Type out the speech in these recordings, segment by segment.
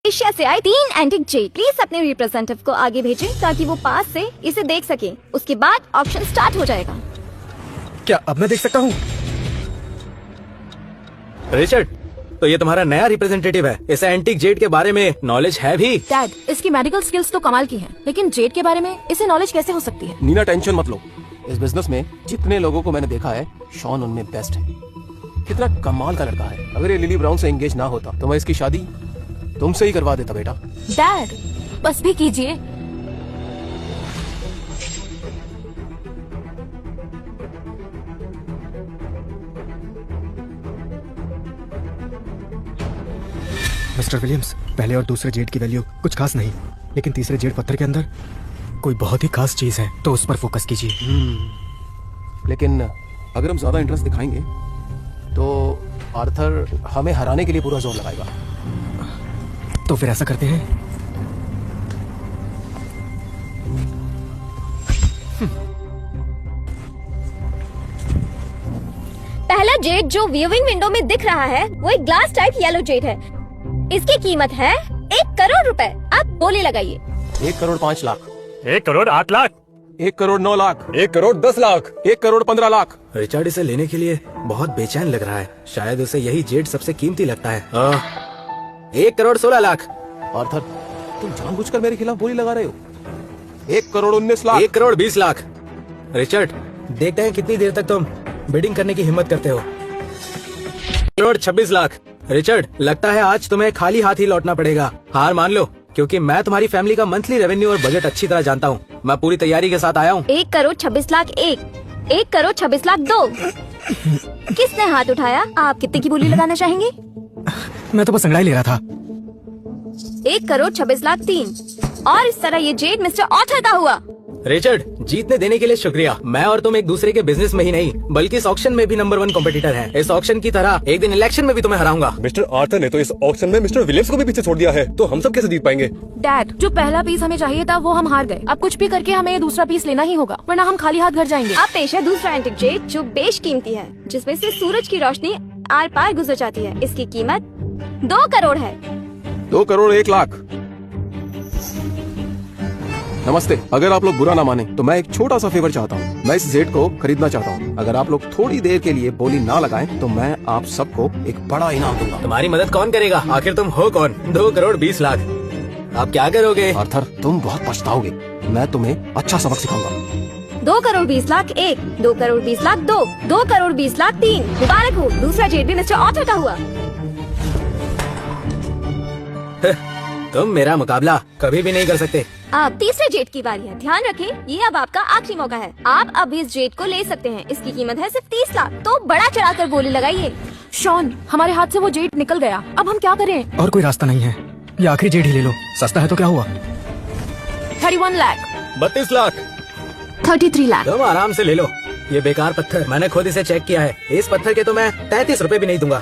Asia से आए 3 antique Z. Please अपने रिप्रेजेंटेटिव को आगे भेजें ताकि वो पास से इसे देख सके। उसके बाद ऑक्शन स्टार्ट हो जाएगा। क्या अब मैं देख सकता हूँ? रिचर्ड, तो ये तुम्हारा नया रिप्रेजेंटेटिव है। इसे एंटिक जेड के बारे में नॉलेज है भी? डैड, इसकी मेडिकल स्किल्स तो कमाल की हैं, लेकिन जेड के बारे में इसे नॉलेज कैसे हो सकती है? नीना, टेंशन मत लो। इस बिजनेस में जितने लोगों को मैंने देखा है, शॉन उनमें बेस्ट है। कितना कमाल का लड़का है। अगर ये लिली ब्राउन से एंगेज ना होता तो मैं इसकी शादी तुमसे ही करवा देता बेटा। डैड, बस भी कीजिए। मिस्टर विलियम्स, पहले और दूसरे जेड की वैल्यू कुछ खास नहीं, लेकिन तीसरे जेड पत्थर के अंदर कोई बहुत ही खास चीज है, तो उस पर फोकस कीजिए। लेकिन अगर हम ज्यादा इंटरेस्ट दिखाएंगे तो आर्थर हमें हराने के लिए पूरा जोर लगाएगा। तो फिर ऐसा करते हैं, पहला जेड जो व्यूइंग विंडो में दिख रहा है वो एक ग्लास टाइप येलो जेड है। इसकी कीमत है 1 करोड़ रुपए। आप बोली लगाइए। 1 करोड़ 5 लाख, 1 करोड़ 8 लाख, 1 करोड़ 9 लाख, 1 करोड़ 10 लाख, 1 करोड़ 15 लाख। रिचर्ड इसे लेने के लिए बहुत बेचैन लग रहा है। शायद उसे यही जेड सबसे कीमती लगता है। 1 करोड़ 16 लाख। आर्थर, तुम जानबूझकर मेरे खिलाफ बोली लगा रहे हो। 1 करोड़ 19 लाख, 1 करोड़ 20 लाख। रिचर्ड, देखते हैं कितनी देर तक तुम बिडिंग करने की हिम्मत करते हो। 1 करोड़ 26 लाख। रिचर्ड, लगता है आज तुम्हें खाली हाथ ही लौटना पड़ेगा। हार मान लो, क्योंकि मैं तुम्हारी फैमिली का मंथली रेवेन्यू और बजट अच्छी तरह जानता हूँ। मैं पूरी तैयारी के साथ आया हूँ। 1 करोड़ 26 लाख 1 करोड़ 26 लाख 2। किसने हाथ उठाया? आप कितने की बोली लगाना चाहेंगे? मैं तो बस अंगड़ाई ले रहा था। 1 करोड़ 26 लाख 3। और इस तरह ये जेड मिस्टर ऑथर का हुआ। रिचर्ड, जीतने देने के लिए शुक्रिया। मैं और तुम एक दूसरे के बिजनेस में ही नहीं बल्कि इस ऑक्शन में भी नंबर 1 कॉम्पिटिटर हैं। इस ऑक्शन की तरह एक दिन इलेक्शन में भी तुम्हें हराऊंगा। मिस्टर आर्थर ने तो इस ऑक्शन में मिस्टर विलियम्स को भी पीछे छोड़ दिया है, तो हम सब कैसे जीत पाएंगे? डैड, जो पहला पीस हमें चाहिए था वो हम हार गए। अब कुछ भी करके हमें ये दूसरा पीस लेना ही होगा, वरना हम खाली हाथ घर जाएंगे। अब पेश है दूसरा एंटिक जेड जो बेशकीमती है, जिसमें से सूरज की रोशनी आर पार गुजर जाती है। इसकी कीमत 2 करोड़ है। 2 करोड़ 1 लाख। नमस्ते। अगर आप लोग बुरा ना माने तो मैं एक छोटा सा फेवर चाहता हूँ। मैं इस जेड को खरीदना चाहता हूँ। अगर आप लोग थोड़ी देर के लिए बोली ना लगाएं तो मैं आप सबको एक बड़ा इनाम दूंगा। तुम्हारी मदद कौन करेगा? आखिर तुम हो कौन? 2 करोड़ 20 लाख। आप क्या करोगे? आर्थर, तुम बहुत पछताओगे। मैं तुम्हें अच्छा सबक सिखाऊंगा। 2 करोड़ 20 लाख 1, 2 करोड़ 20 लाख 2, 2 करोड़ 20 लाख 3। मुबारक हो, दूसरा जेड भी मिस्टर ऑथर का हुआ। तुम मेरा मुकाबला कभी भी नहीं कर सकते। अब तीसरे जेड की बारी है। ध्यान रखें, ये अब आपका आखिरी मौका है। आप अब इस जेड को ले सकते हैं। इसकी कीमत है सिर्फ 30 लाख। तो बड़ा चढ़ाकर बोली लगाइए। शॉन, हमारे हाथ से वो जेड निकल गया। अब हम क्या करें? और कोई रास्ता नहीं है। ये आखिरी जेड ही ले लो। सस्ता है तो क्या हुआ? 31 लाख, 32 लाख। 33 लाख। तुम आराम से ले लो। ये बेकार पत्थर, मैंने खुद इसे चेक किया है। इस पत्थर के तो मैं 33 रुपए भी नहीं दूंगा।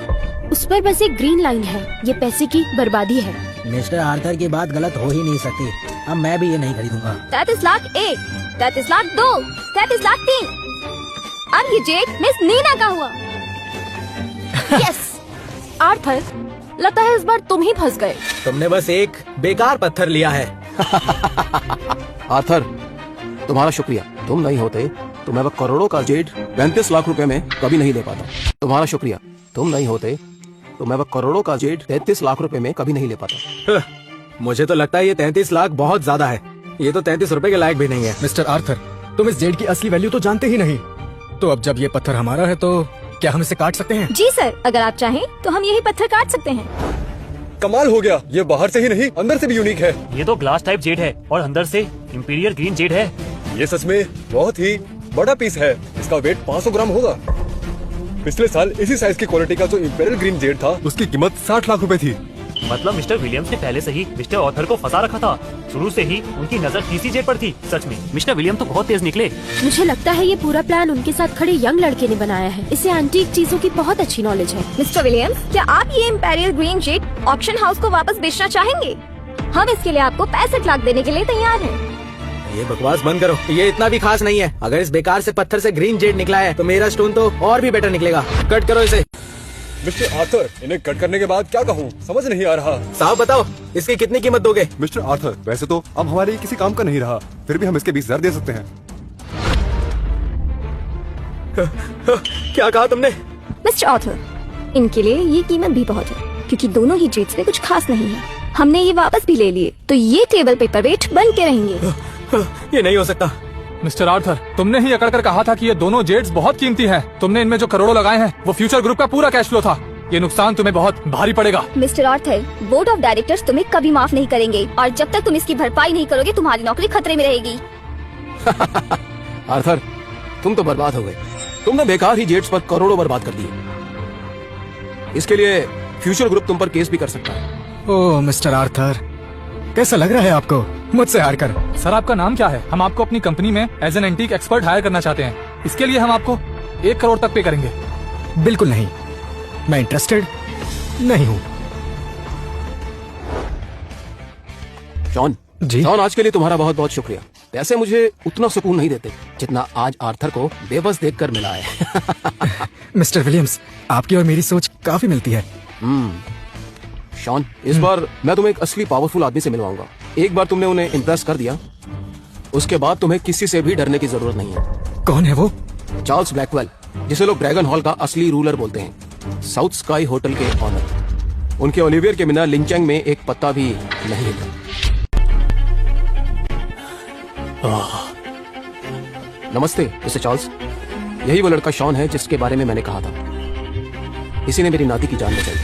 उस पर बस एक ग्रीन लाइन है। ये पैसे की बर्बादी है। मिस्टर आर्थर की बात गलत हो ही नहीं सकती। अब मैं भी ये नहीं खरीदूंगा। 33 लाख 1, 33 लाख 2, 33 लाख 3। अब ये जेड मिस नीना का हुआ। यस आर्थर, लगता है इस बार तुम ही फंस गए। तुमने बस एक बेकार पत्थर लिया है। आर्थर, तुम्हारा शुक्रिया। तुम नहीं होते तो मैं वह करोड़ों का जेड 35 लाख रुपए में कभी नहीं ले पाता। तुम्हारा शुक्रिया। तुम नहीं होते तो मैं वह करोड़ों का जेड 33 लाख रुपए में कभी नहीं ले पाता। मुझे तो लगता है ये 33 लाख बहुत ज्यादा है। ये तो 33 रुपए के लायक भी नहीं है। मिस्टर आर्थर, तुम इस जेड की असली वैल्यू तो जानते ही नहीं। तो अब जब ये पत्थर हमारा है तो क्या हम इसे काट सकते हैं? जी सर, अगर आप चाहें तो हम यही पत्थर काट सकते हैं। कमाल हो गया। ये बाहर से ही नहीं अंदर से भी यूनिक है। ये तो ग्लास टाइप जेड है और अंदर से इंपीरियर ग्रीन जेड है। ये सच में बहुत ही बड़ा पीस है। इसका वेट 500 ग्राम होगा। पिछले साल इसी साइज की क्वालिटी का जो इंपीरियल ग्रीन जेड था उसकी कीमत 60 लाख रुपए थी। मतलब मिस्टर विलियम्स ने पहले से ही मिस्टर ऑथर को फंसा रखा था। शुरू से ही उनकी नजर तीसरी जेड पर थी। सच में मिस्टर विलियम तो बहुत तेज निकले। मुझे लगता है ये पूरा प्लान उनके साथ खड़े यंग लड़के ने बनाया है। इसे एंटीक चीजों की बहुत अच्छी नॉलेज है। मिस्टर विलियम्स, क्या आप ये imperial green Z auction house को वापस बेचना चाहेंगे? हम इसके लिए आपको 65 लाख देने के लिए तैयार हैं। ये बकवास बंद करो। ये इतना भी खास नहीं है। अगर इस बेकार से पत्थर से ग्रीन जेड निकला है तो मेरा स्टोन तो और भी बेटर निकलेगा। कट करो इसे। मिस्टर आर्थर, इन्हें कट करने के बाद क्या कहूँ समझ नहीं आ रहा। साहब बताओ, इसकी कितनी कीमत दोगे? मिस्टर आर्थर, वैसे तो अब हमारे लिए किसी काम का नहीं रहा, फिर भी हम इसके 20,000 दे सकते हैं। क्या कहा तुमने? मिस्टर ऑथर, इनके लिए ये कीमत भी बहुत है, क्योंकि दोनों ही जेट्स में कुछ खास नहीं है। हमने ये वापस भी ले लिए, तो ये टेबल पेपर वेट बन के रहेंगे। ये नहीं हो सकता। मिस्टर आर्थर, तुमने ही अकड़ कर कहा था कि ये दोनों जेट्स बहुत कीमती हैं। तुमने इनमें जो करोड़ों लगाए हैं वो फ्यूचर ग्रुप का पूरा कैश फ्लो था। ये नुकसान तुम्हें बहुत भारी पड़ेगा। Mister Arthur, board of directors तुम्हें कभी माफ नहीं करेंगे, और जब तक तुम इसकी भरपाई नहीं करोगे तुम्हारी नौकरी खतरे में रहेगी। आर्थर, तुम तो बर्बाद हो गए। तुमने बेकार ही जेट्स पर करोड़ों बर्बाद कर दिए। इसके लिए फ्यूचर ग्रुप तुम पर केस भी कर सकता है। ओह मिस्टर आर्थर, कैसा लग रहा है आपको मुझसे हार कर? सर, आपका नाम क्या है? हम आपको अपनी कंपनी में as an antique expert hire करना चाहते हैं। इसके लिए हम आपको 1 करोड़ तक पे करेंगे। बिल्कुल नहीं, मैं इंटरेस्टेड नहीं हूँ। शॉन जी? शॉन, आज के लिए तुम्हारा बहुत बहुत शुक्रिया। पैसे मुझे उतना सुकून नहीं देते जितना आज आर्थर को बेबस देखकर मिला है। मिस्टर विलियम्स, आपकी और मेरी सोच काफी मिलती है। शॉन, इस बार मैं तुम्हें एक असली पावरफुल आदमी से मिलवाऊंगा। एक बार तुमने उन्हें इम्प्रेस कर दिया, उसके बाद तुम्हें किसी से भी डरने की जरूरत नहीं है। कौन है वो? चार्ल्स ब्लैकवेल, जिसे लोग ड्रैगन हॉल का असली रूलर बोलते हैं, साउथ स्काई होटल के ऑनर। उनके ओलिवियर के बिना लिंचेंग में एक पत्ता भी नहीं हिलता। नमस्ते मिस्टर चार्ल्स, यही वो लड़का शॉन है जिसके बारे में मैंने कहा था। इसी ने मेरी नाती की जान बचाई।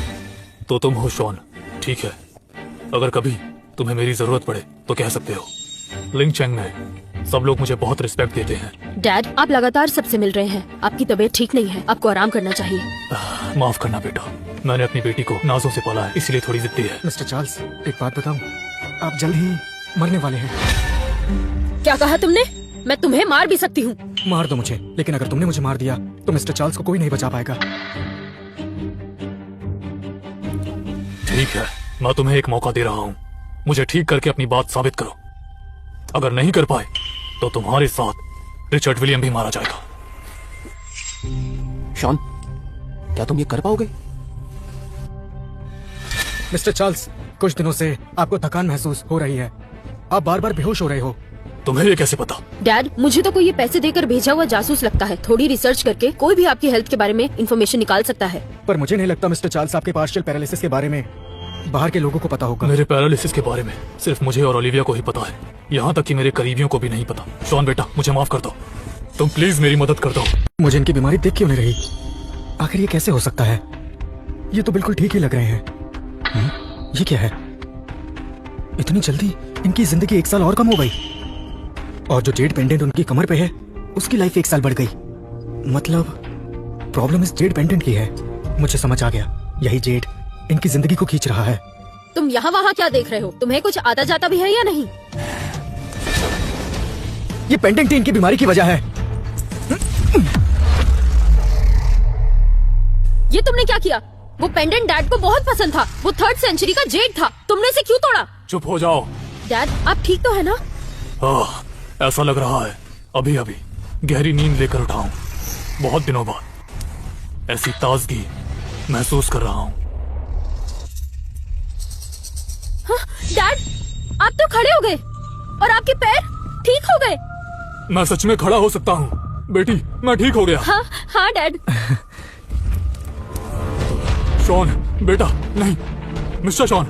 तो तुम हो शॉन, ठीक है। अगर कभी तुम्हें मेरी जरूरत पड़े तो कह सकते हो। लिंचेंग में सब लोग मुझे बहुत रिस्पेक्ट देते हैं। डैड, आप लगातार सबसे मिल रहे हैं। आपकी तबीयत ठीक नहीं है, आपको आराम करना चाहिए। माफ करना बेटा, मैंने अपनी बेटी को नाजों से पाला है, इसलिए थोड़ी जिद्दी है। मिस्टर चार्ल्स, एक बात बताऊं, आप जल्द ही मरने वाले हैं। क्या कहा तुमने? मैं तुम्हें मार भी सकती हूँ। मार दो मुझे, लेकिन अगर तुमने मुझे मार दिया तो मिस्टर चार्ल्स को कोई नहीं बचा पाएगा। ठीक है, मैं तुम्हें एक मौका दे रहा हूँ। मुझे ठीक करके अपनी बात साबित करो। अगर नहीं कर पाए तो तुम्हारे साथ रिचर्ड विलियम भी मारा जाएगा। शॉन, क्या तुम ये कर पाओगे? मिस्टर चार्ल्स, कुछ दिनों से आपको थकान महसूस हो रही है। आप बार बार बेहोश हो रहे हो। तुम्हें ये कैसे पता? डैड, मुझे तो कोई ये पैसे देकर भेजा हुआ जासूस लगता है। थोड़ी रिसर्च करके कोई भी आपकी हेल्थ के बारे में इंफॉर्मेशन निकाल सकता है। पर मुझे नहीं लगता मिस्टर चार्ल्स आपके पार्शियल पैरालिसिस के बारे में बाहर के लोगों को पता होगा। मेरे पैरालिसिस के बारे में सिर्फ मुझे और ओलिविया को ही पता है, यहाँ तक कि मेरे करीबियों को भी नहीं पता। शॉन बेटा, मुझे माफ कर दो। तुम प्लीज मेरी मदद कर दो। मुझे इनकी बीमारी देख क्यों नहीं रही? आखिर ये कैसे हो सकता है? ये तो बिल्कुल ठीक ही लग रहे हैं। ये क्या है? इतनी जल्दी इनकी जिंदगी 1 साल और कम हो गई, और जो जेड पेंडेंट उनकी कमर पे है उसकी लाइफ 1 साल बढ़ गई। मतलब प्रॉब्लम इस जेड पेंडेंट की है। मुझे समझ आ गया, यही जेड इनकी जिंदगी को खींच रहा है। तुम यहाँ वहाँ क्या देख रहे हो? तुम्हें कुछ आता जाता भी है या नहीं? ये पेंडेंट ही इनकी बीमारी की वजह है। ये तुमने क्या किया? वो पेंडेंट डैड को बहुत पसंद था। वो 3rd सेंचुरी का जेड था। तुमने इसे क्यों तोड़ा? चुप हो जाओ। डैड, आप ठीक तो है ना? ऐसा लग रहा है अभी अभी गहरी नींद लेकर उठा हूँ। बहुत दिनों बाद ऐसी ताजगी महसूस कर रहा हूँ। डैड, आप तो खड़े हो गए और आपके पैर ठीक हो गए। मैं सच में खड़ा हो सकता हूँ बेटी, मैं ठीक हो गया। हाँ हाँ डैड। शॉन बेटा, नहीं मिस्टर शॉन,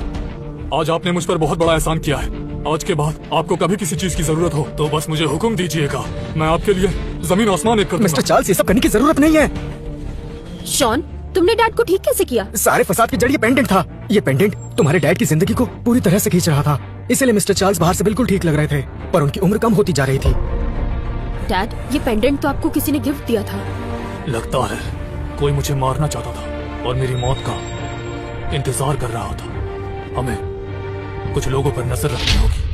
आज आपने मुझ पर बहुत बड़ा एहसान किया है। आज के बाद आपको कभी किसी चीज की जरूरत हो तो बस मुझे हुक्म दीजिएगा, मैं आपके लिए जमीन आसमान एक कर दूंगा। मिस्टर चार्ल्स, ये सब करने की जरूरत नहीं है। शॉन, तुमने डैड को ठीक कैसे किया? सारे फसाद की जड़ ये पेंडेंट था। ये पेंडेंट तुम्हारे डैड की जिंदगी को पूरी तरह से खींच रहा था। इसलिए मिस्टर चार्ल्स बाहर से बिल्कुल ठीक लग रहे थे, पर उनकी उम्र कम होती जा रही थी। डैड, ये पेंडेंट तो आपको किसी ने गिफ्ट दिया था। लगता है कोई मुझे मारना चाहता था और मेरी मौत का इंतजार कर रहा था। हमें कुछ लोगों पर नजर रखनी होगी।